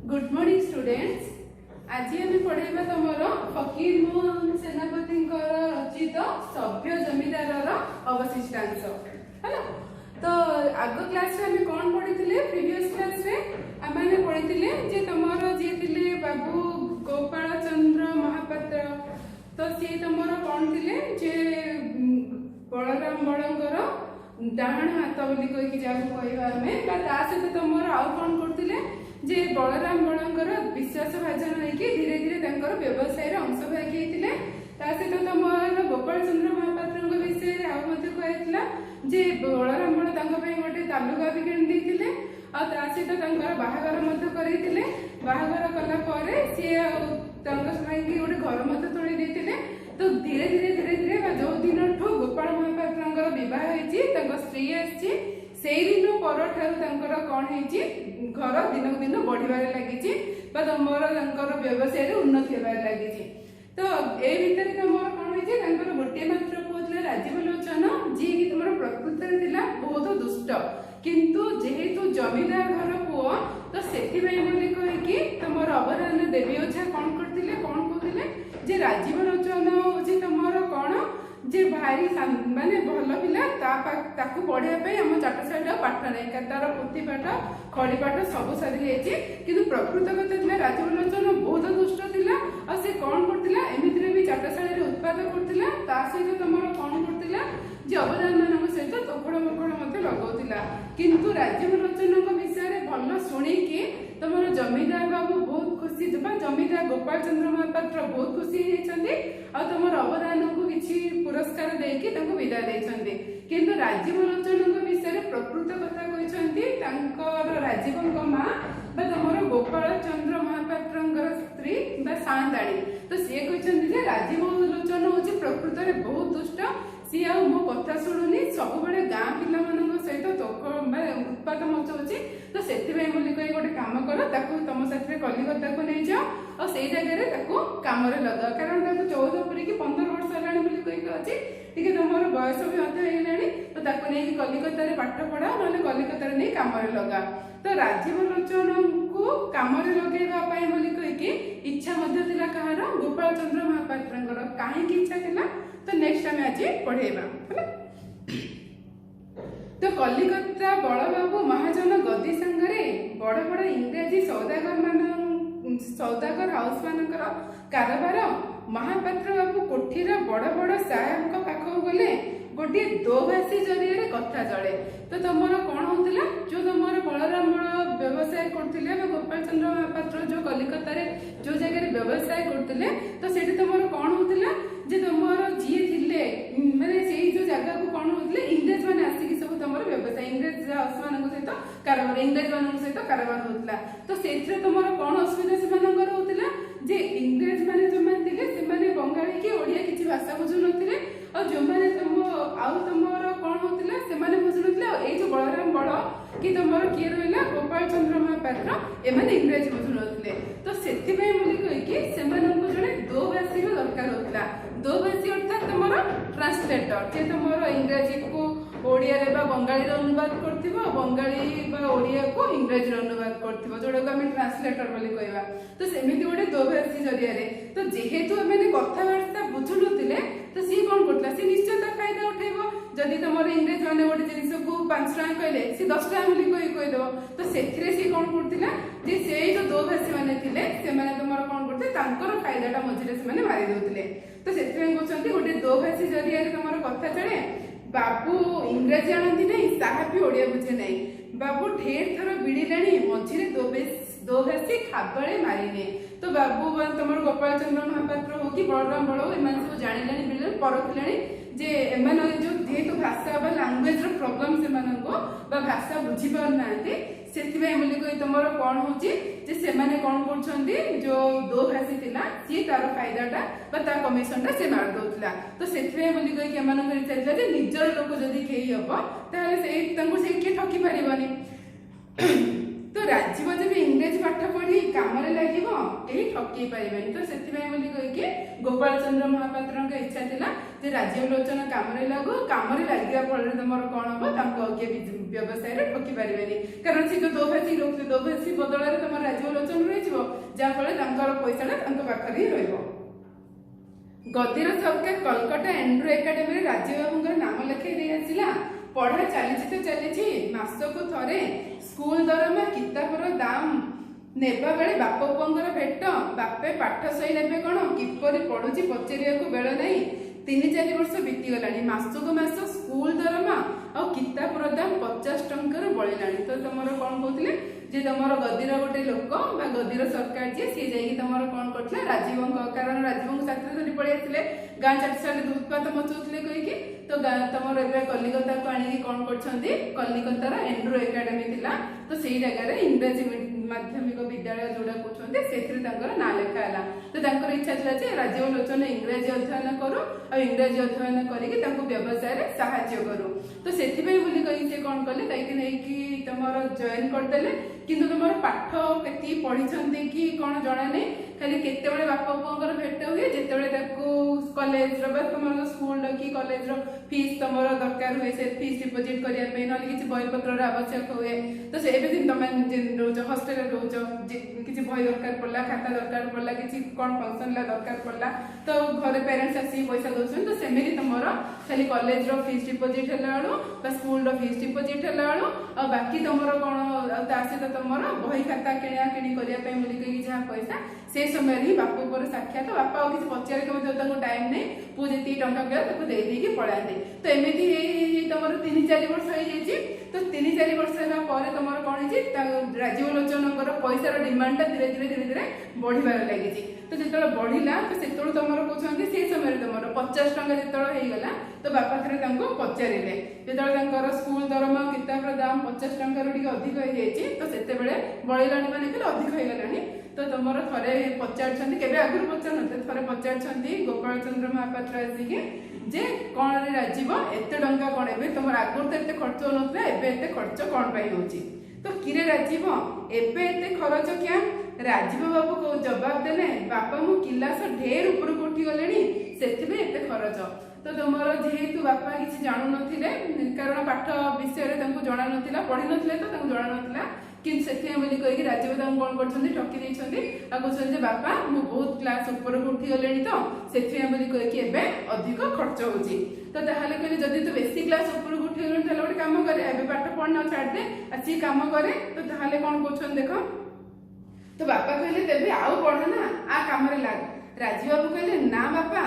Good morning students. आज आम पढ़ेबा तुमर फकीर मोहन सेनापति रचित सभ्य जमीदार अवशिष्टांश है। तो आग क्लास रे हमें कौन पढ़ी प्रीवियस क्लास रे आम पढ़ी जे तुमर जी थे बाबू गोपाल चंद्र महापात्र। तो सी तुमर कौन थे जे बलराम बड़ंगर डाण हाथ बोली कहीकि जहाँ कह सहित तुम आउ कौन करते जे बलराम बड़ंगर विश्वास भाजन होगी धीरे धीरे व्यवसाय अंश भागी होते। सहित तुम गोपाल चंद्र महापात्र विषय कहला जे बलराम बड़ गोटे तालुका भी किणी सहित बाहागर करते बाहागर कला सी गोटे घर तोड़ी। तो धीरे धीरे धीरे धीरे जो दिन गोपाल महापात्र बह स्त्री आसी दिन पर कौन है घर दिन दिन बढ़िबार लगी तुम व्यवसाय उन्नति होबार लगी। तो ए भितर तुम कौन है गोटे मात्र पुओ राजीव लोचन जी कि तुम प्रकृति बहुत दुष्ट किंतु जेहेतु जमीदार घर पुओ तो से कहीकि तुम अवधान देवी ओझा कौन करते कौन कहते जे राजीव लोचन हूँ तुम कौन जे भारी माने भल पिला पढ़ाई आम चाटशाला पाठ नहीं तार पुथी पाठ खड़ी पाठ सब सरी जाइए किंतु प्रकृत कथा राजीव लोचन बहुत दुष्ट थिला और से कौन करथिला एमितिरे भी चाटशाला उत्पाद करथिला सहित तुम कौन करथिला जे अवधान मान सहित तोखड़ मकड़ लगाउथिला किंतु राजीव लोचन विषय भल शुणिकी तुम जमीदार बाबू बहुत खुशी जमीदार गोपाल चंद्र महापात्र बहुत खुशी होती तुम अवदान को किसी पुरस्कार देकी विदाय देते किंतु राजीव लोचन विषय प्रकृत कथा कहते राजीव माँ तुम गोपाल चंद्र महापात्र स्त्री सांताणी। तो सी कहते राजीव लोचन हूँ प्रकृत में बहुत दुष्ट सी आ मो कथा शुणुनी सब गाँ पिला सहित उत्पाद मचाऊँच। तो से गोटे कम कर तुम साथ कलिकता को नहीं जाओ और से जगह कम लगा कारण 14 पूरी 15 वर्ष है अच्छी टी तुम बयस भी होगा तो नहीं कलिकता पाठ पढ़ा ना कलिकता नहीं कम लगा। तो राजीव लोचन को कम लगेवाई कहीकि इच्छा कहार गोपाल चंद्र महापात्र कहीं इच्छा थी। तो नेक्स्ट आम आज पढ़ेबा तो कलिकता बड़बाबू महाजन गदी सांगरे बड़ बड़ इंग्राजी सौदागर हाउस मानकर कारबार महापात्र बाबू कोठीर बड़ बड़ साहेब पाखक गले गोटे दोभाषी जरिए कथा चले। तो तुम कौन होता जो तुम बलराम बड़ व्यवसाय करते गोपाल चंद्र महापात्र जो कलिकता जो जगह व्यवसाय करते तो से तुम कौन होता जे तुम जी थे मैंने से जो जगह को कौन होते इंग्रेज मैंने आसिक सब तुम व्यवसाय इंग्रेज हाउस मान सहित कारबार इंग्रेज मान सहित कारबार होता। तो से तुम कौन असुविधा से होता जे इंग्रेज मैंने जो थे बंगाली कि ओडिया किसी भाषा बुझु नथिले और जो मैंने तुम आउ तुम कौन होता से बुझु नथिले जो बलराम बड़ कि तुम किए रहा गोपाल चंद्र महापात्र एमाने इंग्रेजी बुझु नथिले। तो से कहीकि जड़े दोभाषी दरकार होता दोभाषी अर्थात तुम ट्रांसलेटर जे तुम इंग्राजी को ओडिया बंगाली अनुवाद कर बंगाली ओडिया को इंग्राजी अनुवाद कर जोड़ा को आम ट्रांसलेटर बोली कहवा। तो सेमती गोटे दोभाषी जरिया तो जेहेतु मैंने कथबार्ता बुझु नुले तो सी कौन करता सी निश्चय फायदा उठेब जदि तुम इंग्रेज मैंने गोटे जिन को 5 टଙ୍କା कहले सी 10 टଙ୍କା बोली कहीदेव। तो से कौन करता से जो दोभाषी मैंने तुम कौन करते फायदा मझे से मारी दौले। तो से कहते गोटे दोभाषी जरिया तुम कथा चले बाबू इंग्राजी आनती नहीं साहा भी ओडिया बुझे नहीं बाबू ढेर थर बिड़िले मझे दोभाषी खाबड़े मारिने। तो बाबू तुम गोपाल चंद्र महापात्र हो कि बलराम बड़ हो एम सब जाने बिड़े परखिले जे एमाने जो जेहेतु भाषा लांगुएज प्रोब्लेम से भाषा बुझी पारना से तुम कौन हो कौन कर जो दोभाषी थिला सी तार फायदा कमिशन से मार दौला। तो से कही निजर लोक जदि कही हम से किए ठकी पार। तो राजीव जब इंग्रेजी पाठ पढ़ी कम लगे कहीं ठकई पारे। तो से कहीकि गोपाल चंद्र महापात्र इच्छा थी जे राजीव लोचन कम लगू कम लगे फल तुम कौन हम किए व्यवसाय ठकी पारे कारण सी तो दोभाषी रोकते दोभाषी बदल तुम राजीव लोचन रही जहाँफल पैसा पाखे ही रहा। गदीर सरकार कलकत्ता एंड्रू एकाडेमी राजीव बाबू नाम लिखाई आसला। पढ़ा चली तो चली मासक थरे स्कूल दरमा किताबर दाम नेबा बेले बाप पुअर भेट बापे पाठ सही ने कौन किपर पढ़ुची पचार बेल नहीं। 3-4 वर्ष बीतीगला मासक मास स्कूल दरमा आ किताबर दाम 50 टंकार बढ़ला। तो तुम कौन कहते जे तुम गदीर गोटे लोक गदीर सरकार जी सी जाइए तुम कौन करते राजीव कारण राजीव साथी धरी पड़े आते गाँ चारिसारे उत्पात मचाऊे कहीकि तो तुम कलिकता को आनी कौन कलिकतार एंड्रू एकाडेमी थिला। तो से जगह इंग्राजी माध्यमिक विद्यालय जोड़ा कहते से ना लिखाला। तो इच्छा था राजीव लोचन इंग्राजी अध्ययन करू और इंग्राजी अध्ययन करके व्यवसाय साहाय्य करू। तो से कौन कले कहीं तुम जॉइन करदे किंतु तुम पाठ के पढ़ी कि कौन जना नहीं खाली केते बाप पुअर भेट हुए जिते कॉलेज तुम स्कूल कि कॉलेज फीस तुम दरकार हुए से फीस डिपोजिट करने ना कि बहीपत्र आवश्यक हुए। तो से तुम रोज हस्टेल रोज किसी बही दरकार पड़ा खाता दरकार पड़ा कि कौन फंक्शन दरकार पड़ा तो घर पेरेंट्स आसी पैसा दौरान। तो सेमती तुम खाली कॉलेज फीस डिपोजिट है स्कूल फीस डिपोजिट है और बाकी तुम कौन सहित तुम बही खाता किणा किणी करने जहाँ पैसा से समय ही बाप पर साक्षात बापा किसी पचार टाइम नहीं पु जी टाँचा पाया दे पढ़ाते। तो एमती तुम 3-4 वर्ष हो जाए। तो 3-4 वर्ष होगा तुम कौन राजीव लोचन पैसार डिमांडा धीरे धीरे धीरे धीरे बढ़िबार लगी। तो जो बढ़ला तो से तुम कहते से समय तुम 50 टंका जो होगा तो बापा थे पचारे जो स्कूल दरमा किताब दाम 50 टंकार अधिक हो जाए। तो से बढ़ला मैंने अधिक हो गलानी। तो तुम थे पचार के आगुरी पचार थे पचार गोपाल चंद्र महापात्र आसिक जे कौन राजीव एत टंका कौन ए तुम आगुरी तो एत खर्च होना एत खर्च कौन हो। तो किरे राजीव एबे एत खर्च क्या राजीव बाबू जवाब देले बापा मु किलास ढेर ऊपर उठी गले से खर्च। तो तुम जेहेतु बापा किसी जानू न कारण पाठ विषय जना ना पढ़ी ना तो जना ना कि कहीकि राजीव दाम कौन कर ठकी कहते बापा मु बहुत क्लास ऊपर उठी गले तो से कहीकि अधिक खर्च हो। तो कहले जदि तू बेसी क्लास ऊपर उठी गले गोटे कम करे पाठ पढ़ना छाड़ दे आसी कम करे। तो कौन कहते देख तो बापा कहले तेबे आउ पढ़ ना आ कम लाग। राजीव बाबू कहले ना बापा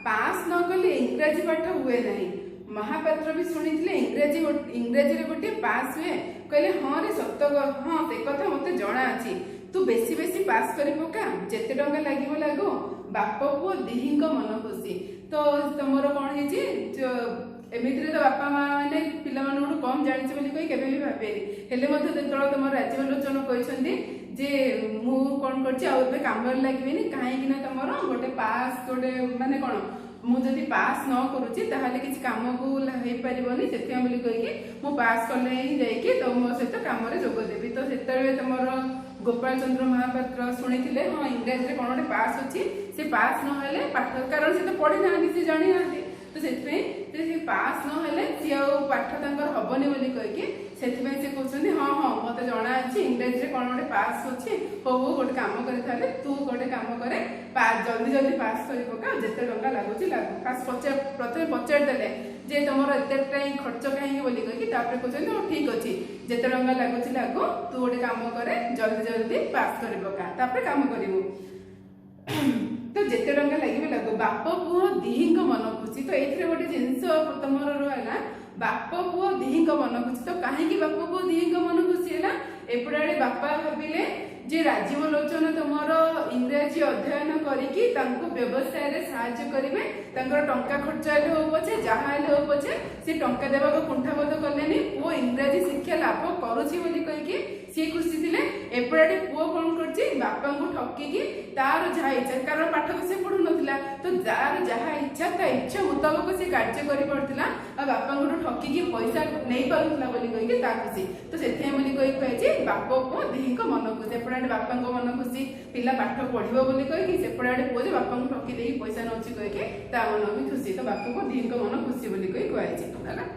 पास न कले इंग्राजी पाठ हुए नहीं। महापात्र भी शुणी इंग्राजी गोटे पास हुए कहले हाँ रे सत हाँ से कथा मत जना अच्छी तू बेसी बेसी पास कर पका जिते टंका लगे लगो बाप पुओ दिही मन खुशी। तो तुम कौन एमती तो बापा माँ मैंने पिला कम जानी कही केवे भी भावेनि हेले जो तुम राजीव लोचन कहते जे मु कौन कर काम लगे कहीं तुम गोटे पास गोटे माने कौन मुझे पास न करुच्ची किसी कम को हो पारनि से कहीकि मु पास कले ही जाइए तो मो सहित कम जोगदेवी। तो से तुम गोपाल चंद्र महापात्र शुणी हाँ इंग्राजी कौन गोटे पास अच्छी से पास ना पाठ कारण से तो पढ़ी ना सी जानी ना। तो से पास ना सी पाठ हेनी बोली कहीकि से कहते हाँ हाँ मत जना अच्छी इंग्राजी कौन गोटे पास अच्छी हो गोटे कम कर तू गोटे कम करे जल्दी जल्दी पास कर पका जिते टंका लगुच लगू। फास्ट प्रथम पचारदे जे तुम एत खर्च कहीं बोली कहीकि कहते हाँ ठीक अच्छे जिते टंका लगुच लगू तू गोटे कम करे जल्दी जल्दी पास कर पका कम करू। तो जिते टंका लगे लगू बाप पुओ दिही मन खुशी। तो ये गोटे जिनस तुम रहा बाप पुओ दिही मन खुशी। तो कहीं बाप पुओ दिही मन खुशी है एपटे बापा भाविले जे राजीव लोचन तुम इंग्राजी अध्ययन करके व्यवसाय साहाय्य करेंगे टंका खर्च हो पछे जहाँ हो पछे से टंका देवा कुंठाबोध कले पुओ इंग्राजी शिक्षा लाभ करुच्ची कहीकि सी खुशी थे। एपटे पुओ कौन कर बापा को ठकिकी तार जहाँ इच्छा कारण पाठ को सी पढ़ु ना तो जार जहाँ इच्छा ता इच्छा मुताबक से कार्य करा और बापा को ठकिकी पैसा नहीं पार्ला कहीकि खुशी। तो से कही बाप पुओ दिही मन खुशी एपटे बापा मन खुशी पिला पाठ पढ़ो बोली कहीकि सेपटे पुओ बापा को ठकी दे पैसा नौची कहीकि ता मन भी खुशी। तो बापा को दिही मन खुशी बोली कही कहुई।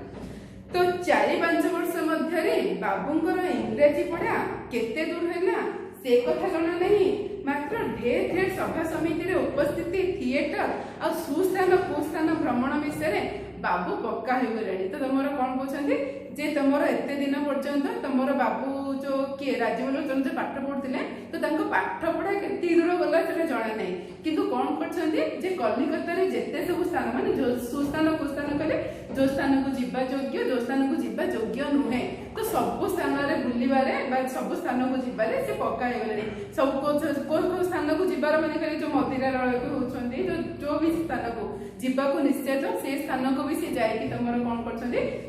तो 4-5 वर्ष मध्य बाबूंकर इंग्राजी पढ़ा केते दूर है से कथा जना नहीं। मात्र ढेर ढेर सभा समिति उपस्थिति थिएटर आ सुस्थान कुस्थान भ्रमण विषय बाबू पक्का हो गले। तो तुम कौन कहते जे तुम एत दिन पर्यंत तुम बाबू जो किए राजीव लोचन जो पाठ पढ़ुते तो पाठ पढ़ा के दूर गला जना ना कि कौन कर कलिकतार जिते सब स्थान मान सुस्थान कुस्थान कले जो स्थान को जीवा योग्य जो स्थान को जीवा योग्य नुहे तो सब स्थान में बुलबारे सब स्थान को जीवारे से पक्का हो गले। सब को स्थान को जीवार मैंने खाली जो मदिरा होती जो भी स्थान को जीवा को निश्चय से स्थान को भी सी जाए तुम कौन कर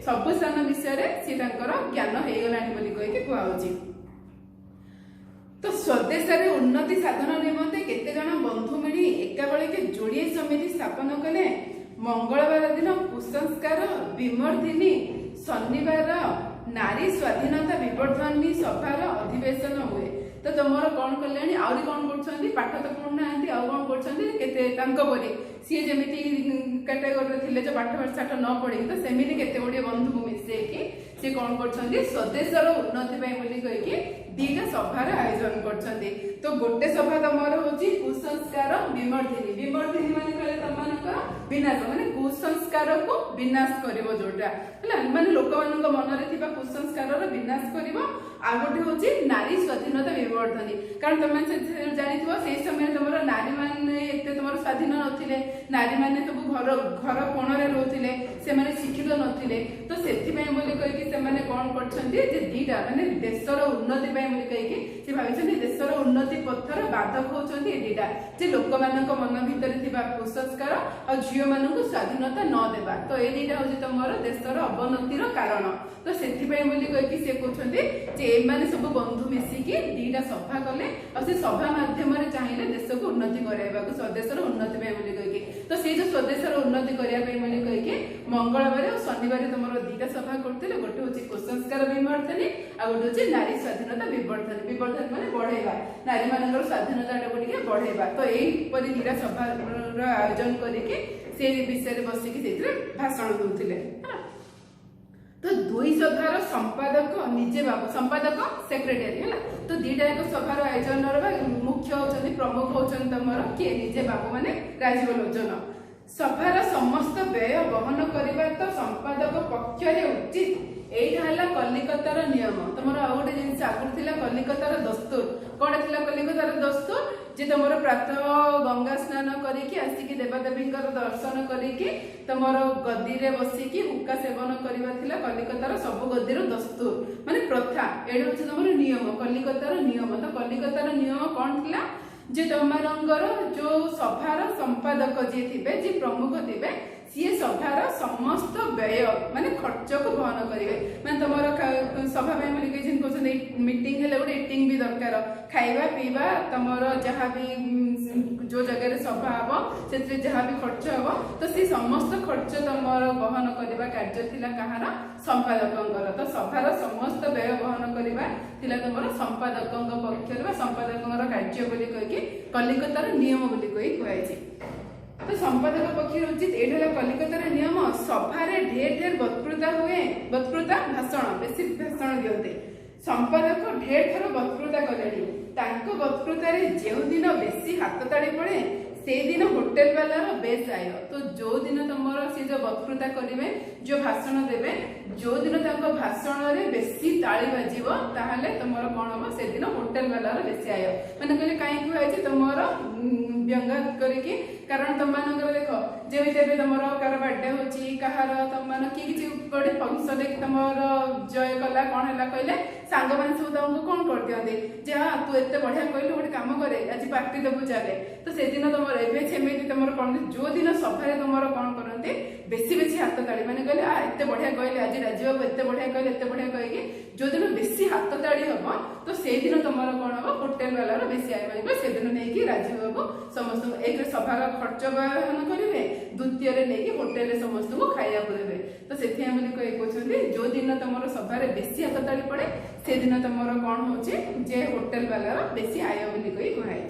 सब स्थान विषय सी ज्ञान हो गला कहुच्छी। तो स्वदेश उन्नति साधन निमंते केते जन बंधु मिली एकाबेले जोड़िए समिति स्थापन कले। मंगलवार दिन कुसंस्कार विमर्दिनी शनिवार नारी स्वाधीनता विवर्धनी सभार अधिवेशन हुए। तो तुम कौन कले आहरी कौन कर पाठ तो पढ़ुना कौन कर सी जमी कैटेगोरी थे जो पाठ साठ न पढ़ी तो सेमती केते गुड़े बंधु को मिसेकी सी कौन कर स्वदेशर उन्नति कहीकि 2टा सभार आयोजन कर। तो गोटे सभा तुम हूँ कुसंस्कार विमर्दिनी विमर्दिनी मान कहले तुम विनाश माने कुसंस्कार को विनाश कर जोटा है माने लोक मन में कुसंस्कार विनाश कर। आ गोटे हूँ नारी स्वाधीनता विवर्धनी कारण तुम जानी से समय तुम नारी मैंने एत तुम स्वाधीन नथिले नारी मैंने सब घर घर कोण रोते से शिक्षित नथिले तो से कहीकि कौन कर 2टा माने देशर उन्नति कहीकि भाई देशर उन्नति पथर बाधक होती 2टा जे लोक मन भितर कुसंस्कार और झील मान स्वाधीनता न देवा तो ये 2टा हूँ तुम देशर अवनतिर कारण। तो से कहीकि सी कहते एमाने सब बंधु मिसिकी 2टा सभा कले और से सभा माध्यम चाहिए देश को उन्नति कराइबा स्वदेशर उन्नति कहीकि तो से जो स्वदेशर उन्नति करने कहीकि मंगलवार और शनिवार तुम 2टा सभा करते गोटे हूँ कुसंस्कार विवर्धनी आ गोटे हूँ नारी स्वाधीनता विवर्धनी विवर्धनी माने बढ़ेगा नारी मान स्वाधीनता को बढ़ेगा। तो यहीपरि 2टा सभार आयोजन करके से विषय बसिकी भाषण दूसरे। तो 2 सभार संपादक निजे बाबू संपादक सेक्रेटरी है तो 2टा एक सभार आयोजन मुख्य होती प्रमुख होती तुम किए निजे बाबू माने राजीव लोचन। सभार समस्त व्यय वहन करने तो संपादक पक्ष उचित यहीटा है कलिकतार नियम। तुम गोटे जिन आगुरी कलिकतार दस्तूर कौन थी कलिकतार दस्तूर जे तुम प्रातः गंगा स्नान करके आसिकी देवादेवी दर्शन करके तुम गदी रे बसिकी हुक्का सेवन करवा कलिकतार सब गदीर दस्तूर माने प्रथा ये हूँ तुम नियम कलिकतार नियम। तो कलिकतार नियम कौन थी जे तुम जो सभार संपादक जी थे जी प्रमुख थे सी सभार समस्त व्यय माने खर्च को वहन करेंगे माने तुम सभा मीटिंग है गोटे इटिंग भी दरकार खाइबा पीवा तुम जहाँ भी जो जगह सभा हम से जहाँ भी खर्च हम तो सी समस्त खर्च तुम वहन करने कार्य थिला कहार संपादक। तो सभार समस्त व्यय वहन करवा तुम संपादक पक्ष संपादक कार्य बोली कहीकि कलिकतार नियम बोली कही कहुई। तो संपादक पक्ष उचित ये कलिकतार नियम सभारे ढेर ढेर वक्तृता हुए वक्तृता भाषण बेसी भाषण दिखते संपादक ढेर थर वक्तृता कले वक्तृतार जो दिन बेसी हाथ ताड़ी पड़े से दिन होटेल वालार बेस आय। तो जो दिन तुम सी जो वक्तृता करेंगे जो भाषण देवे जो दिन भाषण में बेसी ताली बाजिब ताहले तुम कौन हम से दिन होटेल वालार बेसी आय मैंने कहले कहीं कहुई तुम व्यंग करके कारण तुम देख जमी तुम कार बर्थडे होची कहार तुम किसी गोटे फंक्शन तुम जय कला कौन है कहले सांग मान सब तुमको कौन कर दिखते जे हाँ तू एत बढ़िया कहलु गोटे कम करे आज पार्टी देबू चले तो से दिन तुम एमती तुम कौन जो दिन सभारे तुम कौन करते बेसी बेसी हाथ ताड़ी मैंने कहले एत बढ़िया कहले आज राजीव बाबू एत बढ़िया कहले एत बढ़िया कहीकि जो दिन बेसी हाथ ताड़ी हम तो से दिन तुम कौन हम होटेल वालार बेसी आय मैंने से दिन नहीं राजीव बाबू समस्त एक सभार खर्च बहन करेंगे द्वितीय नहीं होटेल समस्त को खाया देवे। तो से कहते जो दिन तुम सभार बेसी हाथ ताड़ी पड़े से दिन तुम कौन हो होटेल वालार बेसी आय बोली कही कहुई।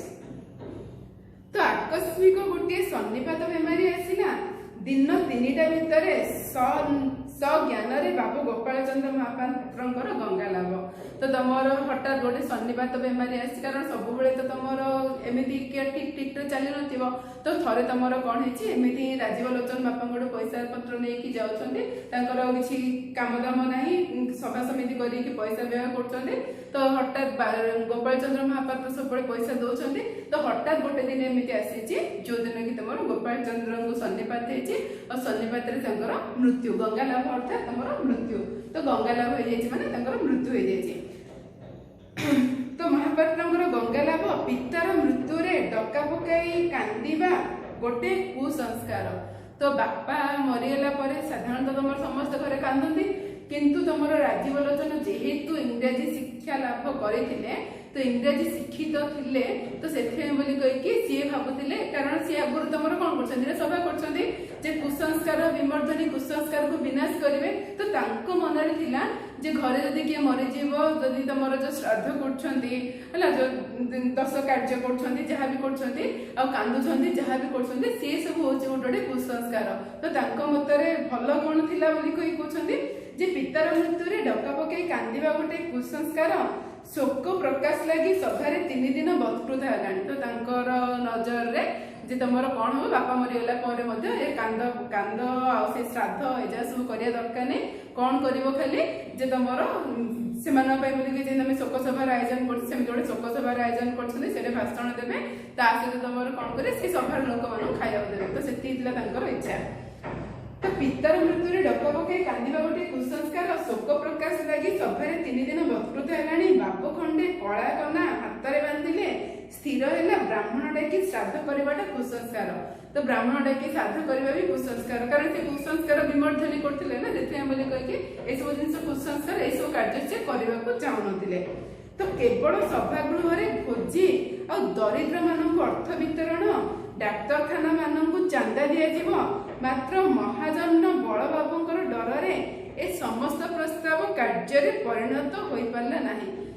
तो आकस्मिक गोटे सन्निपात बेमारी आसला दिन 3टा भितर सज्ञान बाबू गोपाल चंद्र महापात्र गंगा लाभ। तो तुम हठात गोटे सन्निपात बेमारी आसी कारण सब तो तुम एमती ठीक ठीक चली न तो थे तुम कौन होमती राजीव लोचन बापा पैसा पत्र नहीं जाऊँगी किसी काम दाम ना सभा समिति कर पैसा व्यय कर तो हठात गोपाल चंद्र महापात्र सब पैसा दौरान तो हठात गोटे दिन एमती आसी जो दिन कि तुम गोपाल चंद्र को सन्निपात और सन्निपात मृत्यु गंगा लाभ अर्थात तुम मृत्यु तो गंगा लाभ हो माने मृत्यु हो जाए। तो महापात्र गंगा लाभ पितार मृत्यु रे डका पकाई कांदिबा गोटे कुसंस्कार। तो बापा मरीगला साधारणतः तुम समस्त घरे कांदती किंतु तुम राजीव लोचन जेहेतु इंग्राजी शिक्षा लाभ करते तो इंग्राजी शिक्षित थिले तो से सी भावुले कारण सी आगुरी तुम कौन कर सभा कर कुसंस्कार विमर्दनी कुसंस्कार को विनाश करेंगे तो मन जे घरे जदि किए मरीजीव जदि तुम जो श्राद्ध कर जो दश कार्य कर कांदुंट जहाँ भी कर सी सब हूँ गोटे गोटे कुसंस्कार। तो मतरे भल कौन थी कहते जे पितार मृत्यु रे डका पकई कांदिबा गोटे कुसंस्कार शोक प्रकाश लगी सभार 3 दिन बत्कृत है। तो नजर रे जे तुम कौन हम बापा मरीगला कांद कांद से श्राद्ध एजा सब करिया दरकार नहीं कौन कर खाली जे तुम से तुम शोक सभार आयोजन कर गोटे शोक सभार आयोजन कर भाषण देवे सहित तुम कौन करे सभार लोक मान खाया देवे तो से इच्छा। तो पितार मृत्यु रे डका पकई कांदिबा गोटे कुसंस्कार शोक प्रकाश लगी सभार 3 दिन बत्कृत है। बाप खंडे कला कना हाथ में बांधिले स्थिर है ब्राह्मण डाकी श्राद्ध करवाटा कुसंस्कार। तो ब्राह्मण डाकी श्राद्ध करवा भी कुसंस्कार कारण से कुसंस्कार विमर्दनी करते ना कहीकि सब जिन कुसंस्कार यह सब कार्य से करने को चाहून। तो केवल सभागृह भोजी आ दरिद्र मान अर्थ वितरण डाक्तरखाना मान चांदा दिया मात्र महाजन बड़ बाबूर डर ए समस्त प्रस्ताव कार्य परिणत हो पारा ना।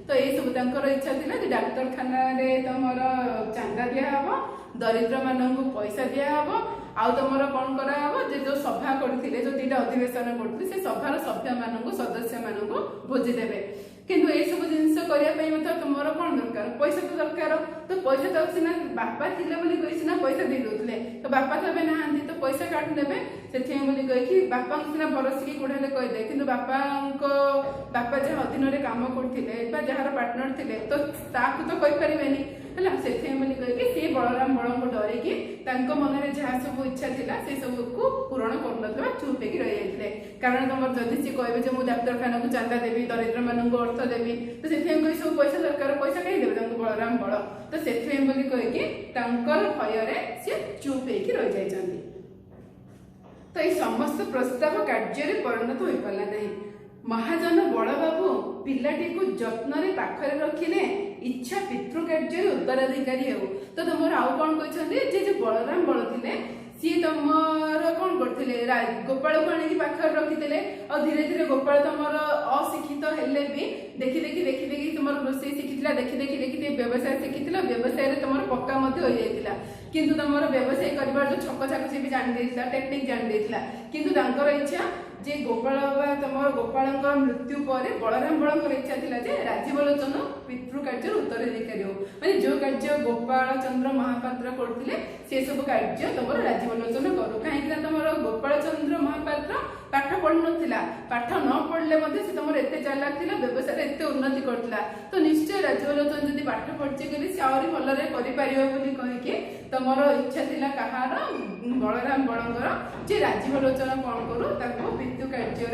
तो ये सब इच्छा थी डाक्तरखाना तुम चांदा दिहब दरिद्र मान पैसा दिहब आउ तुम कौन कराब जो सभा करते जो 2टा अधिवेशन करते से सभार सभ्य मान सदस्य मान भोजी देवे किंतु ये सब जिन करने तुम कौन दरकार पैसा तो दरकार। तो पैसा तो सीना बापा थे सीना पैसा दे दूसरे तो बापा तो ना तो पैसा काट देवे से कहीकि बापा सीना भरोसिकी कौड़े कहीदे कि बापा जहाँ अधीन में कम करते जार पार्टनर थे तो तो कहीपर है से कहीकि बलराम बड़ को डरिकी मन में जहाँ सब इच्छा थी सब को पूरण कर चुप हो रही जाते कारण तुम जदि सी कहे जो मुझे डाक्तरखाना को चांदा देवी दरिद्र मान अर्थ देवी तो से सब पैसा दरकार पैसा कहीं देवे बलराम बड़ तो से कहीकि भय सी चुप हो रही जाती। तो ये समस्त प्रस्ताव कार्य परिणत हो पारा नहीं। महाजन बड़ बाबू पिलाटी को जत्न पाखरे रखिले इच्छा पितृकार्य उत्तराधिकारी हो। तो तुम आउ कौन कहते बलराम बड़ थे सी तुम कौन करते गोपाल को आने पाखे रखी और धीरे धीरे गोपाल तुम अशिक्षित हेले भी देखी देखी देखी देखी तुम रोषे शिखी देखी देखी देखी व्यवसाय शिखी व्यवसाय तुम पक्का हो जाता किंतु तुम व्यवसाय कर जो छक छाक सी भी जानी टेक्निक जानी किंतु इच्छा जे गोपाल तुम गोपाल मृत्यु पर बलराम बड़ इच्छा थी राजीव लोचन पितृकार्य उत्तराधिकारी हो माने जो कार्य गोपाल चंद्र महापात्र करते से सब कार्य तुम राजीव लोचन करू कहीं तुम गोपाल चंद्र महापात्र पाठ पढ़ नाला पाठ न पढ़ले से तुम एत चालाक थी व्यवसाय एत उन्नति करता तो निश्चय राजीव लोचन जब पाठ पढ़चे कि सी आहरी भलरे कहीकि तुम इच्छा थी कहार बलराम बड़र जे राजीव लोचन कौन करूँ पितृ कार्य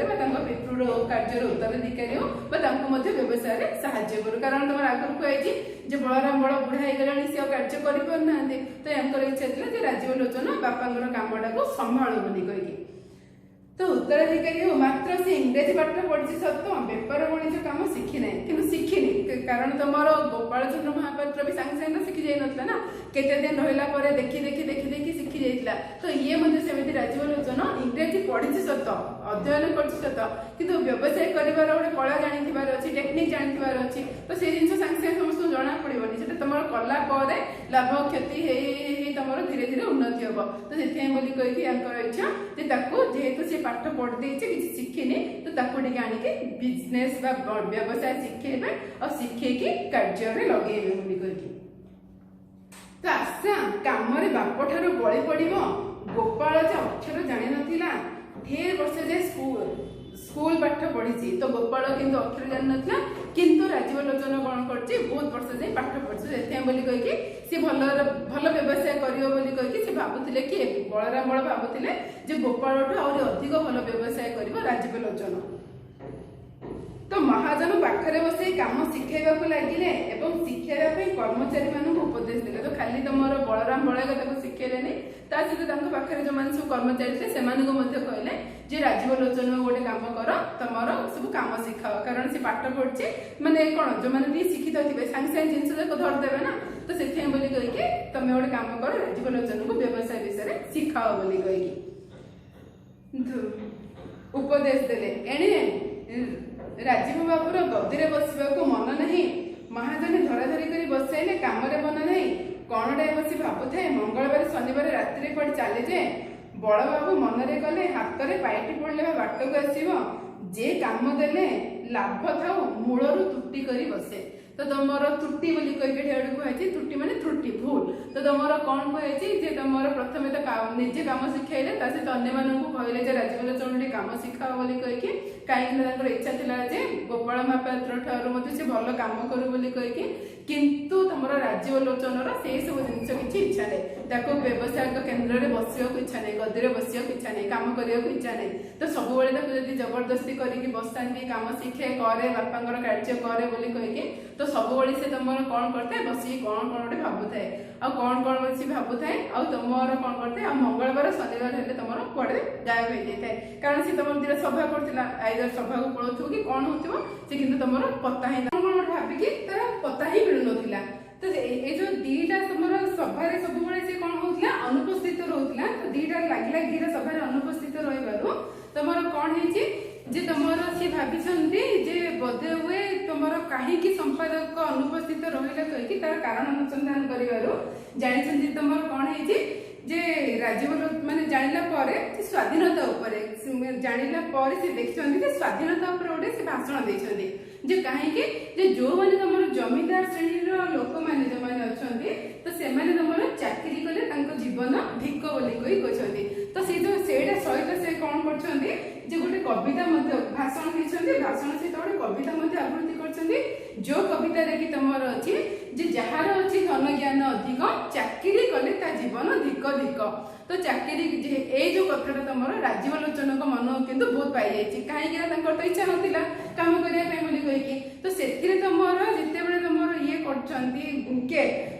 पितृ कार्य उत्तराधिकारी हो व्यवसाय साहाय्य करू कारण तुम आगुरी कही बलराम बड़ बुढ़ा हो गला सी कार्य करना तो यहाँ इच्छा थी राजीव लोचन बापा कामटा को संभालू कहीकि तो उत्तराधिकारी हो मात्र से इंग्राजी पाठ पढ़ी सत्व बेपार वाणिज्य कम शिखी ना कि शिखिनी कारण तुम गोपाल चंद्र महापात्र भी सांगे सांगे शिखी जाई नथला ना केते दिन रहिला देखी देखी देखी देखी शिखी जाइतिला। तो ये सेमती राजीव लोचन इंग्राजी पढ़ी सत अध्ययन कर किंतु व्यवसाय कर कला जानी अच्छी टेक्निक जानी अच्छी तो से जिन सांगे सांगे समस्त जना पड़ोनी से तुम कला लाभ क्षति तुम तमर धीरे धीरे उन्नति हम तो से कही इच्छा जेहेतु सी पाठ पढ़ी देती किसी शिखिनी तो ताकि आनिके बिजनेस व्यवसाय शिखेबे और शिखेकी कार्य लगे तो आशा कम बाप ठार बड़ी पड़ गोपाल जे अक्षर जानी नथिला ढेर वर्ष जे स्कूल पाठ पढ़ी तो गोपाल किंतु अक्षर जान नथिला किंतु राजीव लोचन कौन करछि बहुत वर्ष जाए पाठ पढ़छि एथे बोली कहि सी भल व्यवसाय करियो बोली कहि सी भाबुतिले कि बलराम बल भाबुतिले जे गोपाल ठू और अधिक भल व्यवसाय करिवो राजीव लोचन तो महाजन पाखरे बसई काम शिखेबा लगिले एवं शिखेबा कर्मचारी मानक उपदेश देले तो खाली तुमर बलराम बलगा शिखेलेनी ता सहित पाखे जो मैंने सब कर्मचारी थे से कहले जे राजीव लोचन गोटे काम कर तुम सब काम शिखाओ कारण से पाठ पढ़ी माने कौन जो मैंने शिक्षित थे सांगे सांगे जिन धरदेवे ना तो से कहीकि तुम गोटे काम कर राजीव लोचन को व्यवसाय विषय शिखाओ बोली कहीकि उपदेश देले एणे राजीव बाबूर गदी में बसवाक मन नहीं महाजन धराधरी कर बसैले काम मन नहीं कौनटाए बस भावुए मंगलवार शनिवार राति कौन चले जाए बड़ बाबू मनरे कले हाथ में पाइटी पड़े बाट को आसव जे काम देले लाभ था मूलरू त्रुटि कर बसे तो तुम त्रुटि बोली कही त्रुटि माने त्रुटि भूल तो तुम कौन कही तुम प्रथम तो निजे काम शिखाइले सहित अन्य कहले राजीव लोचन काम शिखाओ बोली कहीकि कहीं इच्छा थिला जे गोपाल महापात्र ठार से भल काम करू बोली कहीकि किंतु तुम राजीव लोचन से सब जिन किसी इच्छा नहीं व्यवसाय केन्द्र में बसवाक इच्छा नहीं गदी में बसवाक इच्छा नहीं काम करने इच्छा नहीं तो सब जब जबरदस्ती करके बसाती काम शिखे करे बापा कार्य करे बोली कहीकि तो सब से तुम कौन करते बस कौन कौन गोटे भावुए आ कौन कौन बस भावुए आ तुम कौन करते मंगलवार शनिवार हेल्ले तुम कड़े गायब हो जाए कारण सी तुम दिन सभा करता आईदर सभा को पड़ो कि कौन हो कि तुम पता ही कौन गोटे भाविकी तार पता ही मिलू ना तो ये जो दीटा तुम सभा सब से कौन होता अनुपस्थित रोला तो दीटा लगे दीटा सभा अनुपस्थित रही तुम कौन है जे तुम सी भाभी जे बोधे हुए तुम कहीं संपादक अनुपस्थित रही कहीकि तार कारण अनुसंधान कर तुम कौन है जे राजीव माने जानिला स्वाधीनता जानिला से देखते स्वाधीनता गोटे से भाषण देते जे कहीं जो मैंने तुम जमीदार श्रेणी लोक मैंने जो मैंने अच्छा तो से तुम चाकरी कले जीवन धिक बोली कहते तो सी जो सहित से कौन कर गोटे कविता भाषण देते भाषण सहित गोटे कविता आवृत्ति कर जो कविता कि तुम अच्छी जार अच्छी धन ज्ञान अधिक चाकरी कले जीवन धिक धिक तो चाकरी ये जो कथा तुम राजीव लोचन मन किंतु बहुत पाई जाइए कहीं तो इच्छा नाला काम करने कहीकि तो से तुम जिते तुम ये कर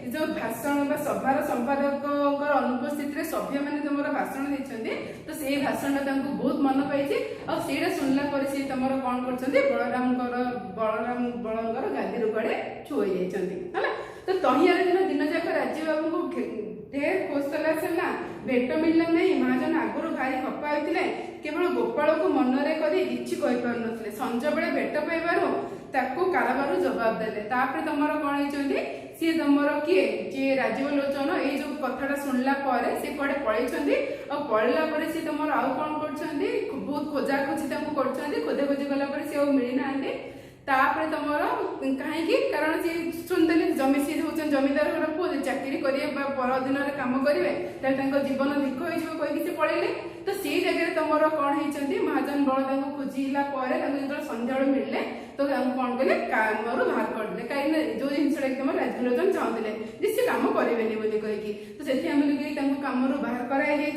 जो भाषण सभार संपादक अनुपस्थित सभ्य मैंने तुम भाषण देते तो से भाषण बहुत मन पाई और से शुणला तुम कौन कर बलराम बलंगर गादी रुपड़े छुई जाइए तो तहियार दिन जाक राजीव बाबू को ढेर खोज तलाश है भेट मिलला नहीं महाजन आगुरी भारी खपा होते केवल गोपाल को मनरे कही संज बेले भेट पाइबारू काराबार जवाब देले तुम कौन होती सी तुम किए जे राजीव लोचन ये जो कथा शुणला सी कड़े पलि और पलैला सी तुम आउ कौन कर बहुत खोजा खोजी कर खोजा खोजी गला सी मिली ना तुम कहीं कारण सी शुणिदेले जमी सी हूँ जमीदार घर पुओ चाकरी करेंगे पर दिन कम करेंगे जीवन धिक हो कहीकि से पलैले तो सी जगह तुम कौन होती महाजन बल खोजिला जो सन्ध्या मिलले तो कौन कले काम बाहर करदे कहीं जो जिनसा तुम राजीव लोचन चाहते सी कम करेंगे बोली कहीकि तो से कम बाहर कराई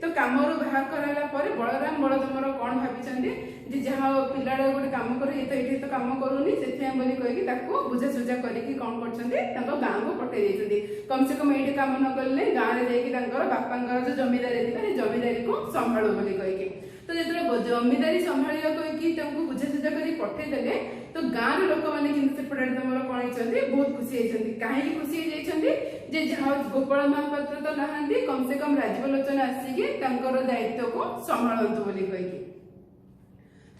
तो कम बाहर कराला बलराम बल तुम कौन भाई जहाँ पिला गोटे कम कर ये तो कम करूनी से कहीकि बुझासुझा करके कौन कर गाँव को पठे कम से कम ये कम न कले गाँव में जाकर बापा जो जमीदारी थी जमीदारी को संभालू बोली कहीकि तो जो जमीदारी संभाला कहीकि बुझासुझा कर पठेदेले तो गाँव लोक मैंने सेपटे तुम कौन होती बहुत खुशी होती कहीं खुशी होती जहाँ गोपाल महापात्र तो नहांती कम से कम राजीव लोचन आसिकी दायित्व को संभालतु बोली कहीकि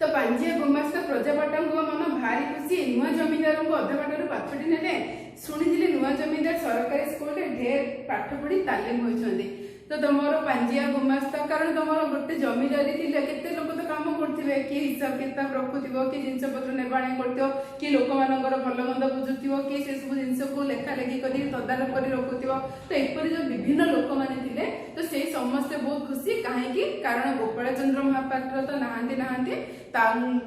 तो पांजिया गुमास्ता प्रजापट मन भारी खुशी नुआ जमीदार को अधा बाटर पाछटी ने शुणी नुआ जमीदार सरकारी स्कूल ढेर पाठ पढ़ी तालीम होती। तो तुम पांजिया गुमास्ता कारण तुम गोटे जमीदारी थी केते लोक तो काम करते किए हिसाब किताब रखुव कि जिनपतर नेबाणी कर कि लोक मान भल मंद बुझुव कि से सब जिन को लेखा लेखी कर तदारख कर रखुव। तो यपरी जो विभिन्न लोक मैंने तो से समस्ते बहुत खुशी कहीं कारण गोपाल चंद्र महापात्र तो नहांती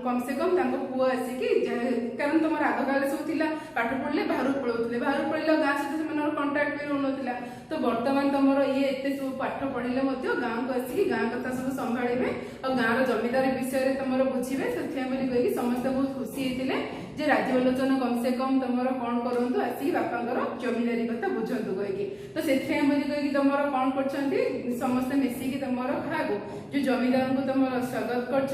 कम से कम पुआ आसिक कारण तुम आग काल सब था पाठ पढ़ले बाहर पलाऊे बाहर पढ़े गाँ सहित कंटाक्ट भी रोना। तो बर्तमान तुम ये एत सब पाठ पढ़े गाँव को आसिक गाँ कथा सब संभाड़े और गाँव जमीदारी विषय तुम बुझे से समस्त बहुत खुशी होते राजीव लोचन कम से कम तुम कौन करूँ आसिक बापा जमीदारी कथा बुझंतु कहीकि। तो से तुम कौन कर समस्ते मिसिकी तुम क्या जो जमीदार को तुम स्वागत कर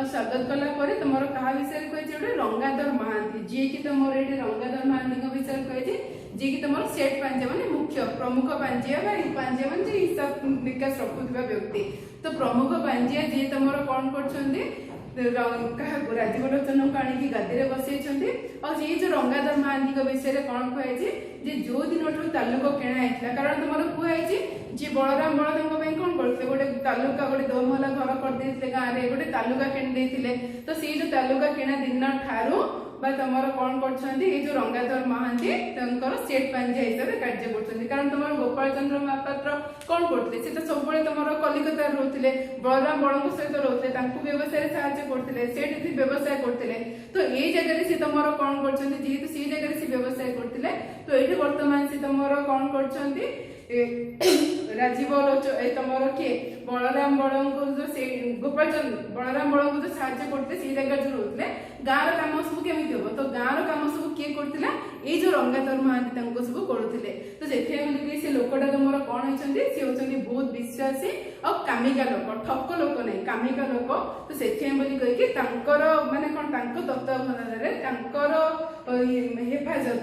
स्वागत कलापर तुम क्या विषय कही गोटे रंगाधर महांती जी की तुम ये रंगाधर महांती विषय कही जी की तुम सेठ पांजिया मान मुख्य प्रमुख पांजिया पांजिया मान हिसाब निकास रखुवा व्यक्ति। तो प्रमुख पांजिया जी तुम कौन कर राजीव लोचन को आनिकी गादी बसई और ये जो रंगाधर महांती विषय कौन कहुई जो दिन तालुक किणाई कारण तुम कहुई जी बलराम बलदेव कौन करते गोटे तालुका गोटे दोमहला घर करदे गाँव में गोटे तालुका किणी। तो से जो तालुका किणा दिन ठारू तुम कौन कर जो रंगाधर महांती सेठ पांजिया हिसाब से कार्य कर कारण तुम गोपाल चंद्र महापात्र कौन करते तो सब तुम कलिकता रोते बलराम बड़ सहित रोते व्यवसाय साहय करते सेठ व्यवसाय करते। तो ये जगह से तुम कौन कर जेहेतु से जगह से व्यवसाय करते तो ये बर्तमान से तुम कौन कर राजीव लोचन तुम किए बलराम बड़ जो से गोपाल चंद्र बलराम बड़ जो साहय करते से जगह जो रोते गाँव कम सब केमी हम। तो गाँव कम सब किए करता ये जो रंगाधर महांती सब करुले। तो से लोकटा तुम कौन होती सी होती बहुत विश्वासी और कामिका लोक ठक लोक नहीं कामिका लोक। तो से कहीकि माने कौन तत्वावधान हेफाजत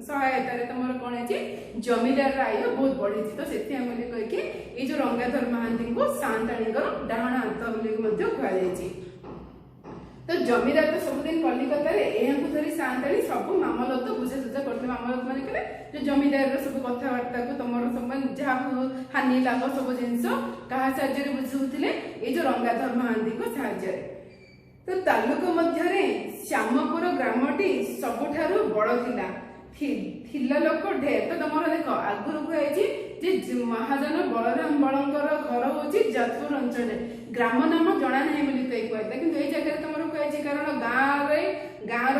सहायतार तुम कौन है जमीदार आय बहुत बढ़ी। तो से कहीकि ये जो रंगाधर महांती को सांताणी डाहण हाथ कहुई। तो जमीदार तो सबुदिन कलिकता धरी सांताणी सब मामलत बुझासुझा करते मामलत मान जो जमीदार सब कथबार्ता को तुम सब जहाँ हानि लाभ सब जिन क्या साहय बुझुले ये जो रंगाधर महांती को साहय। तो तालुक मध्य श्यामपुर ग्रामटी सबुठारु बड़ थिला लोक ढेर। तो तुम देख आगुरी कहुई महाजन बलराम बड़ंकर घर हूँ जाजपुर अंचल ग्राम नाम जना ना कही कहता कि ये जगह तुम कही कारण गाँव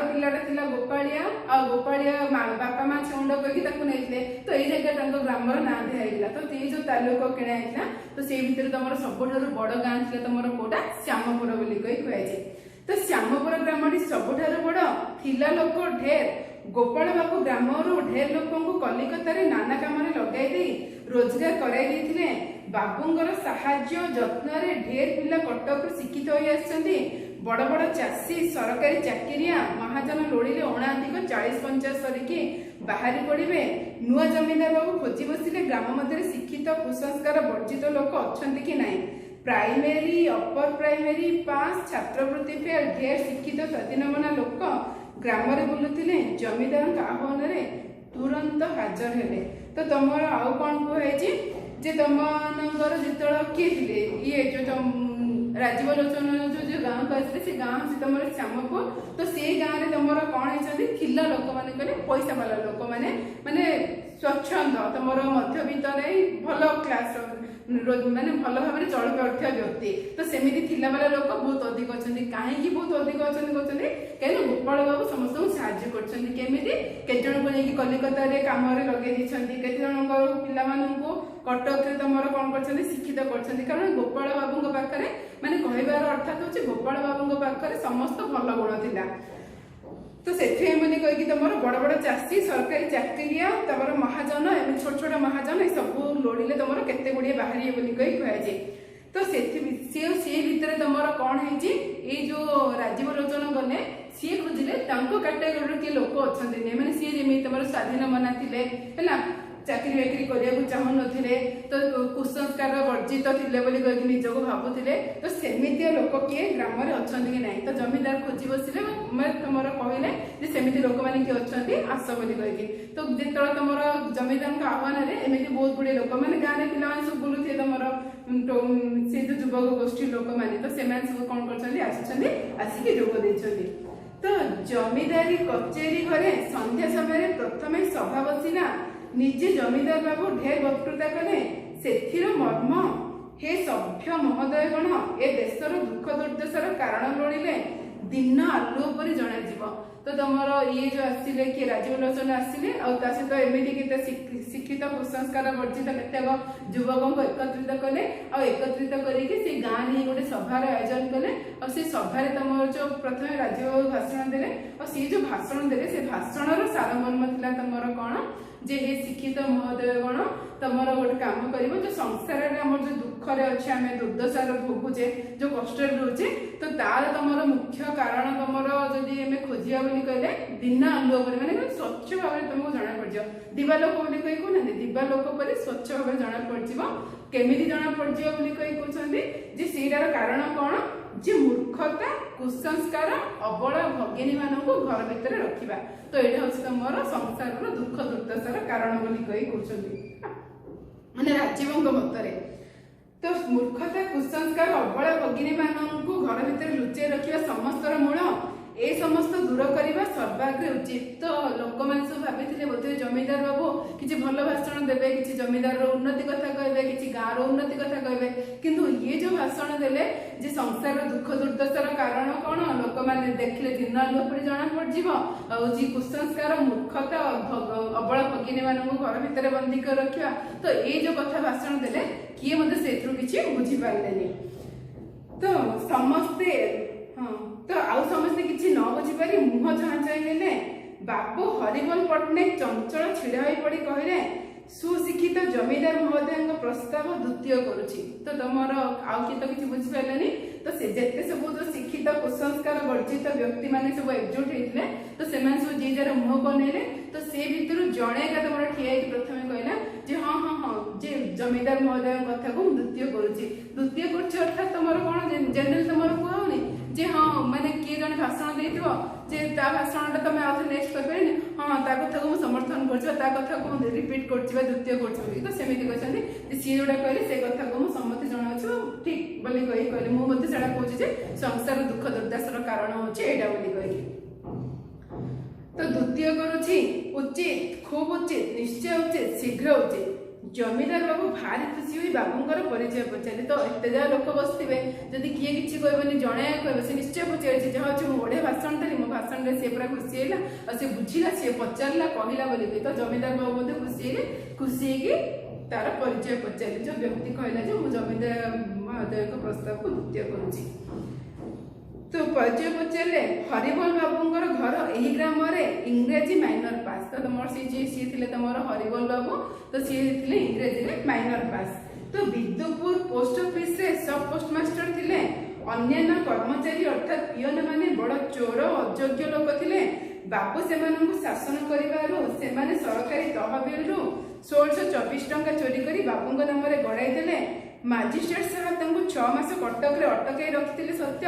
पिलाटा था गोपालिया आ गोपालिया बापा माँ छेउंड कहीकि नहीं। तो ये जगह ग्राम ना दिखाई। तो ये जो तालुक किणा तो से भर तुम सबुठ बड़ गाँ थी तुम कौटा श्यामपुर कही। तो श्यामपुर ग्रामटी सबुठ बड़ थिला लोक ढेर गोपाल बाबू ग्राम ढेर लोक कलिकता नाना काम लगे रोजगार कराई बाबूंर साहाय्य जत्न ढेर पिला कटक शिक्षित हो बड़ बड़ चाषी सरकारी चाकरिया महाजन लोड़े अणाधिक 40-50 सरिकी बाहरी पड़े नुआ जमीदार बाबू खोजी बसिले ग्राम मध्य शिक्षित कुसंस्कार वर्जित लोक अच्छा कि नाई प्राइमेरी अपर प्राइमेरी पास छात्रवृत्ति फेल ढेर शिक्षित स्वाधीनमना लोक ग्राम में बुलुले जमीदार आह्वान तुरंत हाजर हेले। तो तुम आउ कौन कहुई तुम जो किए थे ये जो राजीव लोचन जो गाँव को आते से गाँव से तुम श्यामपुर। तो से गाँव में तुम कौन होती थिला लोक मैंने पैसा वाला लोक मैंने स्वच्छंद तुम मध्यवित्त नहीं भल क्लास माने भल भाव में चल पार्थिया व्यक्ति। तो सेमती थिला वाला लोक बहुत अधिक अच्छा कहीं बहुत अधिक अच्छा कहीं गोपाल बाबू समस्त साहय करमती जन को लेकिन कलिकता कम लगे केते जन पिला कटक तुम कौन कर शिक्षित कर कारण गोपाल बाबू पाखे माने कहबार अर्थात हूँ गोपाल बाबू पाखे समस्त भल गुण थिला। तो से कहीकि तुम बड़ बड़ चाषी सरकारी चाकरिया तमर महाजन एवं छोट छोट महाजन ये सब लोड़े तुम केते गुड़िए बाहरी कही कहुए। तो से भितर तुम कौन है जो राजीव लोचन गले सी खोजिले कैटेगोरी किए लोक अच्छा मैंने सी जमी तुम स्वाधीन मना थे ଚାକିରି ବାକିରି କରିବାକୁ ଚାହୁଁନଥିଲେ, ତ କୁସଂସ୍କାର ବର୍ଜିତ ଥିଲେ ବୋଲି କହିକି ନିଜକୁ ଭାବୁଥିଲେ। ତ ସେମିତିଆ ଲୋକ କିଏ ଗ୍ରାମରେ ଅଛନ୍ତି କି ନାହିଁ? ତ ଜମିଦାର ଖୋଜି ବସିଲେ, ତମର କହିଲେ ଯେ ସେମିତି ଲୋକମାନେ କିଏ ଅଛନ୍ତି ଆସ ବୋଲି କହିକି। ତ ଯେତେବେଳେ ତମର ଜମିଦାରଙ୍କ ଆହ୍ୱାନରେ ଏମିତି ବହୁତ ଗୁଡିଏ ଲୋକମାନେ ଗାଁରେ ପିଲାମାନେ ସବୁ ବୁଲୁଥିବେ, ତମର ସେ ଯୋଉ ଯୁବକ ଗୋଷ୍ଠୀ ଲୋକମାନେ, ତ ସେମାନେ ସବୁ କଣ କରୁଛନ୍ତି, ଆସିଛନ୍ତି, ଆସିକି ଯୋଗ ଦେଇଛନ୍ତି। ତ ଜମିଦାରୀ କଚେରୀ ଘରେ ସନ୍ଧ୍ୟା ସମୟରେ ପ୍ରଥମେ ସଭା ବସିଲା। ନିଜେ ଜମିଦାର ବାବୁ ଢେର ବକ୍ତୃତା କଲେ। ସେଥିର ମର୍ମ, ହେ ସଭ୍ୟ ମହୋଦୟଗଣ, ଏ ଦେଶର ଦୁଃଖ ଦୁର୍ଦ୍ଦଶାର କାରଣ ଲୋଡ଼ିଲେ ଦିନ ଆଲୁଅ ପରି ଜଣାଯିବ। ତ ତମର ଇଏ ଯୋଉ ଆସିଲେ କିଏ, ରାଜୀବ ଲୋଚନ ଆସିଲେ, ଆଉ ତା ସହିତ ଏମିତି କେତେ ଶିକ୍ଷିତ କୁସଂସ୍କାର ବର୍ଜିତ କେତେକ ଯୁବକଙ୍କୁ ଏକତ୍ରିତ କଲେ, ଆଉ ଏକତ୍ରିତ କରିକି ସେ ଗାଁରେ ହିଁ ଗୋଟେ ସଭାର ଆୟୋଜନ କଲେ। ଆଉ ସେ ସଭାରେ ତମର ଯୋଉ ପ୍ରଥମେ ରାଜୀବ ବାବୁ ଭାଷଣ ଦେଲେ, ଆଉ ସେ ଯୋଉ ଭାଷଣ ଦେଲେ, ସେ ଭାଷଣର ସାରମର୍ମ ଥିଲା ତମର କଣ, ଯେ ହେ ଶିକ୍ଷିତ ମହୋଦୟଗଣ, ତମର ଗୋଟେ କାମ କରିବ, ଯୋଉ ସଂସାରରେ ଆମର ଯୋଉ ଦୁଃଖରେ ଅଛି, ଆମେ ଦୁର୍ଦ୍ଦଶାର ଭୋଗୁଛେ, ଯୋଉ କଷ୍ଟରେ ରହୁଛେ, ତ ତାର ତମର ମୁଖ୍ୟ କାରଣ ତମର ଯଦି ଆମେ ଖୋଜିବା ବୋଲି କହିଲେ ଦିନ ଆଲୁଅ ପରି, ମାନେ ସ୍ୱଚ୍ଛ ଭାବରେ ତମକୁ ଜଣା ପଡିଯିବ। ଦିବାଲୋକ ବୋଲି କହି କହୁନାହାନ୍ତି, ଦିବାଲୋକ ପରି ସ୍ୱଚ୍ଛ ଭାବରେ ଜଣା ପଡିଯିବ। କେମିତି ଜଣା ପଡିଯିବ ବୋଲି କହି କହୁଛନ୍ତି ଯେ ସେଇଟାର କାରଣ କଣ, ଯେ ମୂର୍ଖତା, କୁସଂସ୍କାର, ଅବଳା ଭଗିନୀ ମାନଙ୍କୁ ଘର ଭିତରେ ରଖିବା। ତ ଏଇଟା ହଉଛି ତମର ସଂସାରର ଦୁଃଖ ଦୁର୍ଦ୍ଦଶାର କାରଣ ବୋଲି କହି କହୁଛନ୍ତି, ମାନେ ରାଜୀବଙ୍କ ମତରେ। ତ ମୂର୍ଖତା, କୁସଂସ୍କାର, ଅବଳା ଭଗିନୀ ମାନଙ୍କୁ ଘର ଭିତରେ ଲୁଚେଇ ରଖିବା ସମସ୍ତର ମୂଳ। ଏ ସମସ୍ତ ଦୂର କରିବା ସର୍ବାଗ୍ରେ ଉଚିତ। ତ ଲୋକମାନେ ସବୁ ଭାବିଥିଲେ ବୋଧେ ଜମିଦାର ବାବୁ କିଛି ଭଲ ଭାଷଣ ଦେବେ, କିଛି ଜମିଦାରର ଉନ୍ନତି କଥା କହିବେ, କିଛି ଗାଁର ଉନ୍ନତି କଥା କହିବେ, କିନ୍ତୁ ଇଏ ଯୋଉ ଭାଷଣ ଦେଲେ ଯେ ସଂସାରର ଦୁଃଖ ଦୁର୍ଦ୍ଦଶାର କାରଣ କଣ, ଲୋକମାନେ ଦେଖିଲେ ଦିନ ଆଲୁଅ ପରି ଜଣା ପଡିଯିବ, ଆଉ ଯେ କୁସଂସ୍କାର, ମୂର୍ଖତା, ଅବଳା ଭଗିନୀ ମାନଙ୍କୁ ଘର ଭିତରେ ବନ୍ଦୀ କରି ରଖିବା, ତ ଏଇ ଯୋଉ କଥା ଭାଷଣ ଦେଲେ କିଏ ମଧ୍ୟ ସେଥିରୁ କିଛି ବୁଝିପାରିଲେନି। ତ ସମସ୍ତେ ତ ଆଉ ସମସ୍ତେ କିଛି ନ ବୁଝିପାରି ମୁହଁ ଚାହିଁ ଚାହିଁ ହେଲେ। ବାବୁ ହରିବୋଲ ପଟ୍ଟନାୟକ ଚଞ୍ଚଳ ଛିଡ଼ା ହୋଇ ପଡି କହିଲେ, ସୁଶିକ୍ଷିତ ଜମିଦାର ମହୋଦୟଙ୍କ ପ୍ରସ୍ତାବ ଦ୍ୱିତୀୟ କରୁଛି। ତ ତମର ଆଉ କିଏ ତ କିଛି ବୁଝିପାରିଲେନି। ତ ସେ ଯେତେ ସବୁ ଯୋଉ ଶିକ୍ଷିତ କୁସଂସ୍କାର ବର୍ଜିତ ବ୍ୟକ୍ତି ମାନେ ସବୁ ଏକଜୁଟ ହେଇଥିଲେ, ତ ସେମାନେ ସବୁ ଯିଏ ଯାର ମୁହଁ ବନେଇଲେ। ତ ସେ ଭିତରୁ ଜଣେ ଏକା ତମର ଠିଆ ହେଇକି ପ୍ରଥମେ କହିଲା ଯେ ହଁ ହଁ ହଁ, ଯେ ଜମିଦାର ମହୋଦୟଙ୍କ କଥାକୁ ମୁଁ ଦ୍ୱିତୀୟ କରୁଛି। ଦ୍ୱିତୀୟ କରୁଛି ଅର୍ଥାତ୍ ତମର କଣ, ଜେନେରାଲ ତମର କୁହା ହଉନି ଯେ ହଁ, ମାନେ କିଏ ଜଣେ ଭାଷଣ ଦେଇଥିବ ଯେ ତା ଭାଷଣଟା ତମେ ଆଉ ଥରେ ନେକ୍ସଟ କରିପାରିନି, ହଁ ତା କଥାକୁ ମୁଁ ସମର୍ଥନ କରୁଛି ବା ତା କଥାକୁ ମୁଁ ରିପିଟ୍ କରୁଛି ବା ଦ୍ୱିତୀୟ କରୁଛି ବୋଲି। ତ ସେମିତି କହିଛନ୍ତି ଯେ ସିଏ ଯୋଉଟା କହିଲେ ସେ କଥାକୁ ମୁଁ ସମ୍ମତି ଜଣାଉଛି ଠିକ ବୋଲି କହିଲେ, ମୁଁ ମଧ୍ୟ ସେଟା କହୁଛି ଯେ ସଂସାର ଦୁଃଖ ଦୁର୍ଦ୍ଦଶାର କାରଣ ହଉଛି ଏଇଟା ବୋଲି କହିଲି। ତ ଦ୍ୱିତୀୟ କରୁଛି ଉଚିତ, ଖୁବ ଉଚିତ, ନିଶ୍ଚୟ ଉଚିତ, ଶୀଘ୍ର ଉଚିତ। ଜମିଦାର ବାବୁ ଭାରି ଖୁସି ହୋଇ ବାବୁଙ୍କର ପରିଚୟ ପଚାରିଲେ। ତ ଏତେ ଯାହା ଲୋକ ବସିଥିବେ, ଯଦି କିଏ କିଛି କହିବନି, ଜଣେ କହିବ, ସେ ନିଶ୍ଚୟ ପଚାରିଛି ଯାହା ହଉଛି ମୁଁ ବଢିଆ ଭାଷଣ ଦେଲି, ମୋ ଭାଷଣରେ ସିଏ ପୁରା ଖୁସି ହେଲା, ଆଉ ସେ ବୁଝିଲା, ସିଏ ପଚାରିଲା, କହିଲା ବୋଲି। ତ ଜମିଦାର ବାବୁ ମଧ୍ୟ ଖୁସି ହେଇକି ତାର ପରିଚୟ ପଚାରିଲେ। ଯୋଉ ବ୍ୟକ୍ତି କହିଲା ଯେ ମୁଁ ଜମିଦାର ମହୋଦୟଙ୍କ ପ୍ରସ୍ତାବକୁ ଦ୍ୱିତୀୟ କରୁଛି। ତ ପରିଚୟ ପଚାରିଲେ, ହରିବୋଲ ବାବୁଙ୍କର ଘର ଏହି ଗ୍ରାମରେ, ଇଂରାଜୀ ମାଇନର ପାସ୍। ତ ତମର ସିଏ ଥିଲେ ତମର ହରିବୋଲ ବାବୁ, ତ ସିଏ ଥିଲେ ଇଂରାଜୀରେ ମାଇନର ପାସ୍। ତ ବିଦୁପୁର ପୋଷ୍ଟ ଅଫିସରେ ସବ୍ ପୋଷ୍ଟମାଷ୍ଟର ଥିଲେ। ଅନ୍ୟାନ୍ୟ କର୍ମଚାରୀ ଅର୍ଥାତ୍ ପିଅନ ମାନେ ବଡ଼ ଚୋର, ଅଯୋଗ୍ୟ ଲୋକ ଥିଲେ। ବାବୁ ସେମାନଙ୍କୁ ଶାସନ କରିବାରୁ ସେମାନେ ସରକାରୀ ତହବିଲରୁ 1624 ଟଙ୍କା ଚୋରି କରି ବାବୁଙ୍କ ନାମରେ ଗଡ଼ାଇ ଦେଲେ। ମାଜିଷ୍ଟ୍ରେଟ ସାହେବ ତାଙ୍କୁ 6 ମାସ କଟକରେ ଅଟକାଇ ରଖିଥିଲେ ସତ୍ୟ,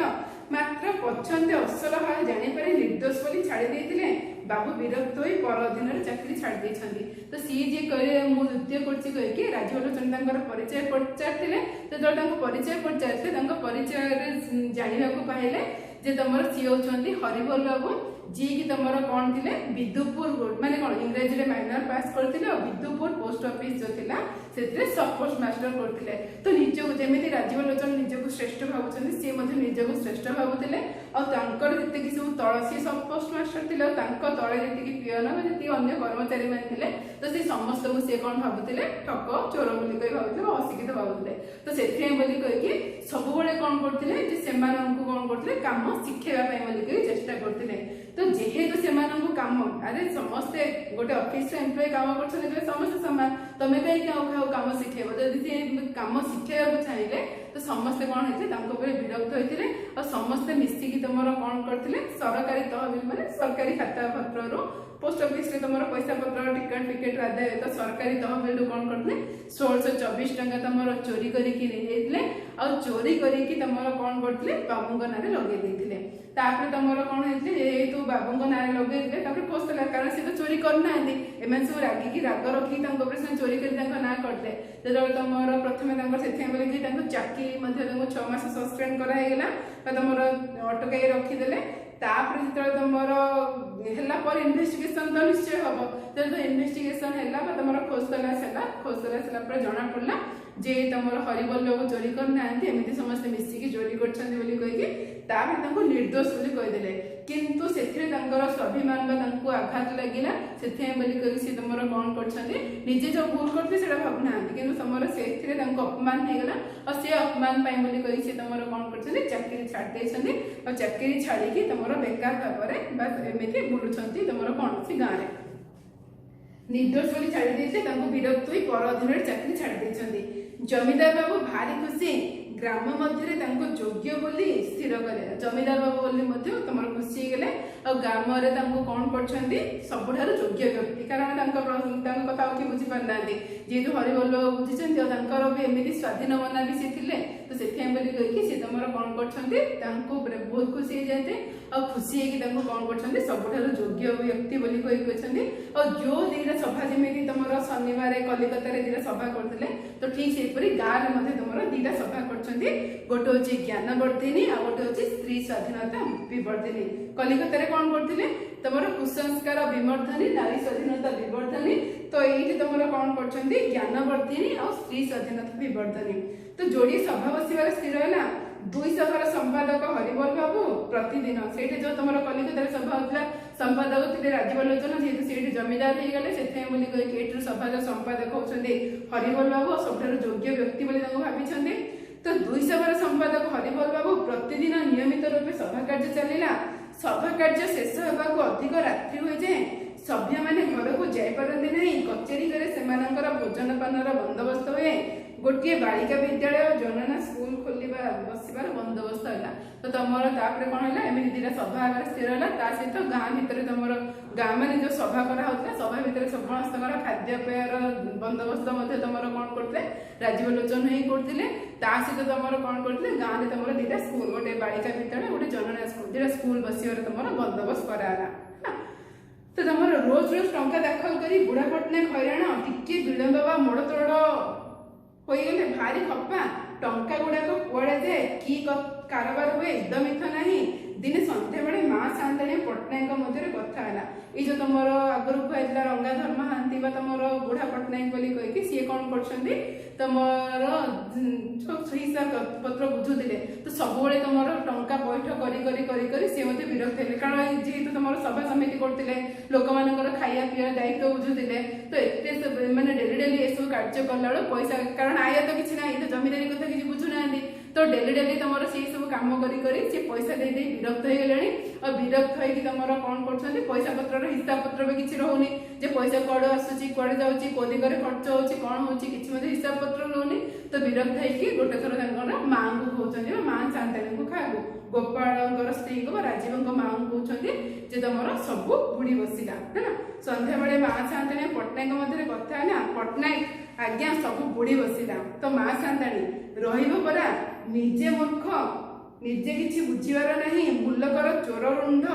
ମାତ୍ର ପଛନ୍ତେ ଅସଲ ହାର ଜାଣିପାରି ନିର୍ଦ୍ଦୋଷ ବୋଲି ଛାଡ଼ି ଦେଇଥିଲେ। ବାବୁ ବିରକ୍ତ ହୋଇ ପର ଅଧୀନରେ ଚାକିରି ଛାଡ଼ି ଦେଇଛନ୍ତି। ତ ସିଏ ଯିଏ କହିଲେ ମୁଁ ଦ୍ୱିତୀୟ କରୁଛି କହିକି ରାଜୀବ ଲୋଚନ ତାଙ୍କର ପରିଚୟ ପଚାରିଥିଲେ। ଯେତେବେଳେ ତାଙ୍କ ପରିଚୟ ପଚାରିଥିଲେ, ତାଙ୍କ ପରିଚୟରେ ଜାଣିବାକୁ ପାଇଲେ ଯେ ତମର ସିଏ ହଉଛନ୍ତି ହରିବୋଲ ବାବୁ, ଯିଏକି ତମର କଣ ଥିଲେ, ବିଦୁପୁର, ମାନେ କଣ ଇଂରାଜୀରେ ମାଇନର ପାସ୍ କରିଥିଲେ, ଆଉ ବିଦୁପୁର ପୋଷ୍ଟ ଅଫିସ ଯୋଉ ଥିଲା ସେଥିରେ ସବ୍ ପୋଷ୍ଟ ମାଷ୍ଟର କରିଥିଲେ। ତ ନିଜକୁ ଯେମିତି ରାଜୀବ ଲୋଚନ ନିଜକୁ ଶ୍ରେଷ୍ଠ ଭାବୁଛନ୍ତି, ସିଏ ମଧ୍ୟ ନିଜକୁ ଶ୍ରେଷ୍ଠ ଭାବୁଥିଲେ। ଆଉ ତାଙ୍କର ଯେତିକି ସବୁ ତଳ, ସିଏ ସବ୍ ପୋଷ୍ଟ ମାଷ୍ଟର ଥିଲେ, ଆଉ ତାଙ୍କ ତଳେ ଯେତିକି ପିଅନ ବା ଯେତିକି ଅନ୍ୟ କର୍ମଚାରୀ ମାନେ ଥିଲେ, ତ ସେ ସମସ୍ତଙ୍କୁ ସିଏ କଣ ଭାବୁଥିଲେ, ଠକ, ଚୋର ବୋଲି କହି ଭାବୁଥିଲେ, ଅଶିକ୍ଷିତ ଭାବୁଥିଲେ। ତ ସେଥିପାଇଁ ବୋଲି କହିକି ସବୁବେଳେ କଣ କରୁଥିଲେ, ଯେ ସେମାନଙ୍କୁ କଣ କରୁଥିଲେ, କାମ ଶିଖେଇବା ପାଇଁ ବୋଲି କହି ଚେଷ୍ଟା କରୁଥିଲେ। ତ ଯେହେତୁ ସେମାନଙ୍କୁ କାମ, ଆରେ ସମସ୍ତେ ଗୋଟେ ଅଫିସରେ ଏମ୍ପ୍ଲୟ କାମ କରୁଛନ୍ତି, ସମସ୍ତେ ସମାନ, ତମେ କାହିଁକି ଆଉ କାହାକୁ କାମ ଶିଖେଇବ? ଯଦି ସେ କାମ ଶିଖେଇବାକୁ ଚାହିଁଲେ तो समस्ते कौन होते विरक्त होते और समस्ते मिसिकी तुम कौन करते सरकारी तहबिल माने सरकारी खाता पत्र पोस्ट ऑफिस तुम पैसा पत्र टिकट फिकेट आदाय तो सरकारी तहबिल कौन करते 1624 टंका तुम चोरी करके और चोरी करके तुम कौन करते बाबू ना लगे तापर तुम कौन होते तू बाबू ना लगे खोजला कारण सी तो चोरी करना एम सब रागिकी राग रखी चोरी कर ना करते जो तुम प्रथम से चाकरी 6 मास सस्पेंड कराला तुम अटकाई रखीदे तापर जो तुम है इन्वेस्टिगेशन तो निश्चय हम जो इन्वेस्टिगेशन है तुम खोज तलाश जना पड़ा जे तुम हरिबोल बाबू चोरी करना एमती समस्त मिसिकी चोरी कर निर्दोष कहीदे किंतु से स्वाभिमान आघात लगिला से तुम कौन करजे जो भूल करते भावना कि तुम से अपमान होगा और से अपमान तुम कौन कर चाकरी छाड़ी और चाकरी छाड़ी तुम बेकार भाव में एमती बुलूँ तुम कौन सी गाँव में निर्दोष बोली छाड़ी विरक्त हुई पर अधीन चाकरी छाड़ी जमीदार बाबू भारी खुशी ग्राम मध्य योग्य बोली स्थिर करे जमीदार बाबू बोली तुम खुशी गले और ग्राम में कौन कर सब योग्य व्यक्ति कारण कथा कि बुझी पारना जेहेतु हरिबोल बाबू बुझी भी एमती स्वाधीन मना भी सी थे तो से सी तुम कौन कर बहुत खुशी हो जाते और खुशी है कौन कर सब योग्य व्यक्ति बोली और जो दीटा सभा जमी तुम शनिवार कलिकता दीटा सभा करते तो ठीक से गाँव में तुम दीटा सभा कर गोटे हूँ ज्ञानवर्धिनी आ गोटे हूँ स्त्री स्वाधीनता विवर्धिनी कलिकता कौन करते तुम कुसंस्कार विवर्धनी नारी स्वाधीनता विवर्धनी तो ये तुम कौन कर ज्ञानवर्धिनी और स्त्री स्वाधीनता विवर्धनी तो जोड़ी सभा बसवार स्थिर है 200 संपादक हरिबोल बाबू प्रतिदिन से जो तुम कलिकता सभा होता संपादक थे राजीव लोचन जेहतु से जमीदार हो गले से सभा संपादक होती हरिबोल बाबू सब योग्य व्यक्ति भाई तो 200 संपादक हरिबोल बाबू प्रतिदिन नियमित रूप सभा कार्य चलला सभा कार्य शेष होगा अधिक रात्रि हो जाए सभ्य मैंने घर को जापारती नहीं कचेरी से भोजन पान बंदोबस्त हुए गोटे बालिका विद्यालय और जनना स्कूल खोलवा बसवार बंदोबस्त है तो तुम कौन है एमती दीटा सभा स्थिर है सहित गाँ भितर तुम गाँव में जो सभा कराला सभा भितर समस्त खाद्यपेयर बंदोबस्त तुम कौन करते राजीव लोचन ही करते सहित तुम कौन करते गाँव में तुम दीटा स्कूल गोटे बालिका विद्यालय गोटे जनना स्कूल दीटा स्कूल बसवार तुम बंदोबस्त कराला तो तुम रोज रोज टंका दाखल कर बुढ़ा पट्टनायक हैरान टिके विलंब बा मोड़ तोड़ हो गले भारी खपा टंका गुड़ाक कुआड़े जाए कि कारबार हुए एकदम इथ ना दिने सन्ध्या बेले माँ शांताणी पट्टनायक मध्य कथा है ये जो तुम आगर कहला रंगाधर महांती तुम बुढ़ा पट्टनायक बोली सी कौन कर तुम हिसाब पत्र बुझुले तो सब तुम टंका पैठ कर सी मत विरक्त है कारण जेहेतु तुम सभा समिति करते लोक मान खाया पीवा दायित्व बुझुले तो एत मैंने डेली डेली ये सब कार्य कला पैसा कारण आय तो किसी ना तो जमीदारी कथा किसी बुझुना तो डेली डेली तुम से सब कम कर पैसा दे विरक्त हो गले और विरक्त होगी तुम कौन कर पैसा पत्र हिसाब पत्र भी किसी रोनी जे पैसा कड़े आसूँ कड़े जाऊँगी कौ दिगरे खर्च होची कौन हो हिसाब पत्र रोनी तो विरक्त होगी गोटे थर माँ को कहते माँ शांताणी को खा गोपाल स्त्री को राजीव माँ को कहते तुम सब बुड़ी बसला है सन्ध्या बेले माँ शांताणी पट्टनायक मध्य कथा है पट्टनायक आज्ञा सब बुड़ी बसला तो माँ शांताणी रहा निजे मूर्ख निजे किसी बुझीबार नहीं मुलकर चोर रुंड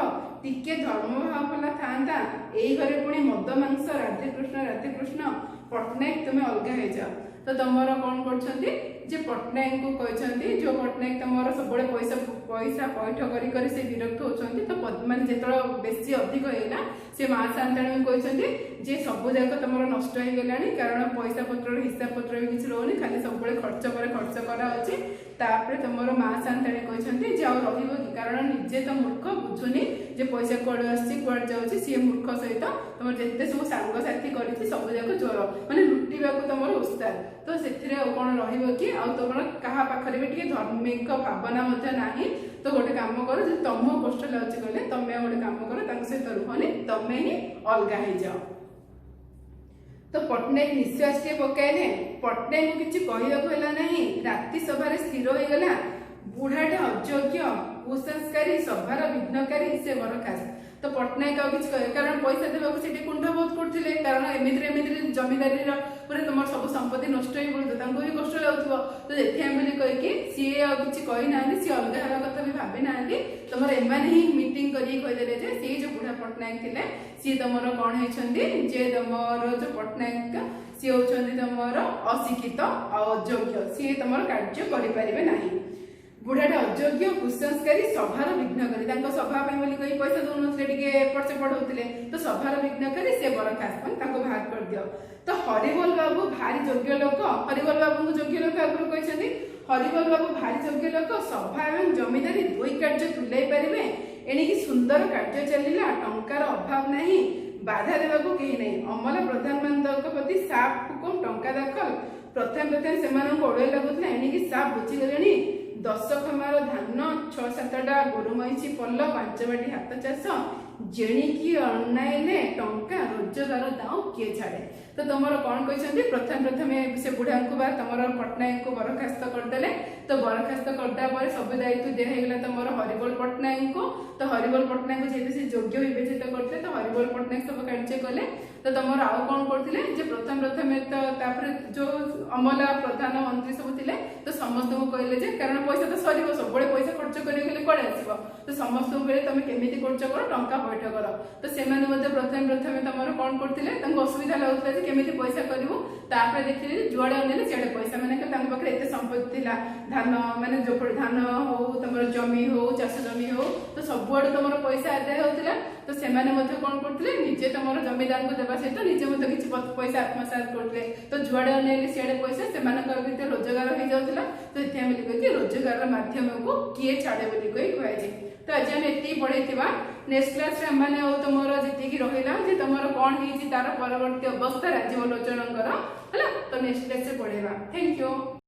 टिके धर्मभाव कला था यही घरे पुणी मद मांस राधेकृष्ण पट्टनायक तुम्हें अलग हो जाओ तो तुम कौन कर पट्टनायक को कहते जो पट्टनायक तुम सब पैसा पैसा पैठ कर से विरक्त होती तो मैंने जो बेसी अधिक होगा से माँ शांताणी कहते जे सब जाक तुम नष्ट हो गला कारण पैसा पत्र हिसाब पत्र भी किसी रोनी खाली सब खर्च पर खर्च कराऊँगी तापर तुम माँ शांताणी कहते जे कि कारण निजे तो मूर्ख बुझुनी जे पैसा कड़े आड़े जाऊँगी सी मूर्ख सहित तुम जिते सब सांगसाथी कर सब जाक चोर मैंने लुटिबा तुम उस्ताद तो से कौन कि तुम क्या पाखे भी टे धार्मिक भावना ना तो गोटे कम कर तुम कष्ट लगे गले तुम्हें गोटे कम कर सहित रुहनी तुम्हें ही अलग हो जाओ तो पट्टनायक निश्वास टे पकाइले पट्टनायक को किसी कहला नहीं राति सभार स्थिर हो गला बुढ़ाटा अयोग्य कुसंस्कारी सभार विघ्नकारी से बरखास्त तो पट्टनायक आ किसी कहे कारण पैसा देवाक से कुंठबोध करते कारण एमती जमीदारी पूरा तुम सब संपत्ति नष्ट हो पड़ो भी कष्ट लगुव तो देखिए कहीकि सी किसी कही ना सी अलग हवा कथा भी भावी ना तुम एमाने ही मीटिंग करदेले सी जो बुढ़ा पट्टनायक थे सी तुम कौन होती जे तुम जो पट्टनायक सी होती तुम अशिक्षित अयोग्य सी तुम कार्य करें बुढ़ाटा अयोग्य कुसंस्कारी सभार विघ्नकारी सभा कही पैसा दौन एपट सेपट होते तो सभार विघ्नकारी से बरखास्त बाहर कर दियो तो हरिबोल बाबू भारी योग्य लोक हरिबोल बाबू को योग्य लोक आगुरी कहते हरिबोल बाबू भारी योग्य लोक सभा और जमीदारी दुई कार्य तुलाई पारे एणिकी सुंदर कार्य चलला टंकार अभाव नहीं बाधा देवा कहीं नहीं अमला प्रधानमंत्री प्रति साफ हुकुम टंका दाखल प्रथम से ओड़े लगुला एणिकी साफ बुझीगले 10 खमार धान 6-7टा गोरु मईची पल्ल 5 बाटी हाथ चाष जेणिकी अणाइले टंका रोजगार दाऊ किए छाड़े तो तुम कौन कहते प्रथम से बुढ़ा को तुम पट्टनायक को बरखास्त करदे तो बरखास्त करदा सब दायित्व दिहला तुम हरिबोल पट्टनायक को तो हरिबोल पट्टनायक जेहेतु से योग्य विवेचित करते तो हरिबोल पट्टनायक सब कार्य कले तो तुम आउ कौन करते प्रथम तो जो अमला प्रधानमंत्री सब थे तो समस्त को कहले कारण पैसा तो सर सब पैसा खर्च करेंगे कड़े आसो तो समस्त को तुम केमी खर्च कर टंका पैठ कर तो से प्रथम तुम कौन करते असुविधा लगुला केमी पैसा करूँ देखिए जुआड़े अनेले सियाड़े पैसा मैंने पाखे एत संपत्ति था धान माने जो धान हो तुम जमी हो चाष जमी हो तो सबुआड़ तुम पैसा आदाय होता तो से कौन करते निजे तुम जमीदार को देवा सहित निजे किसी पैसा आत्मसात करते तो जुआड़े अनेले सियाड़े पैसा से रोजगार हो जाता तो ये रोजगार मध्यम को किए छाड़े बोली कहुए तो आज आम ये पढ़े नेक्स्ट क्लास तुम जी रहा तुम कौन हो तार परवर्ती अवस्था राजीव लोचन तो नेक्स्ट क्लास पढ़ेगा थैंक यू।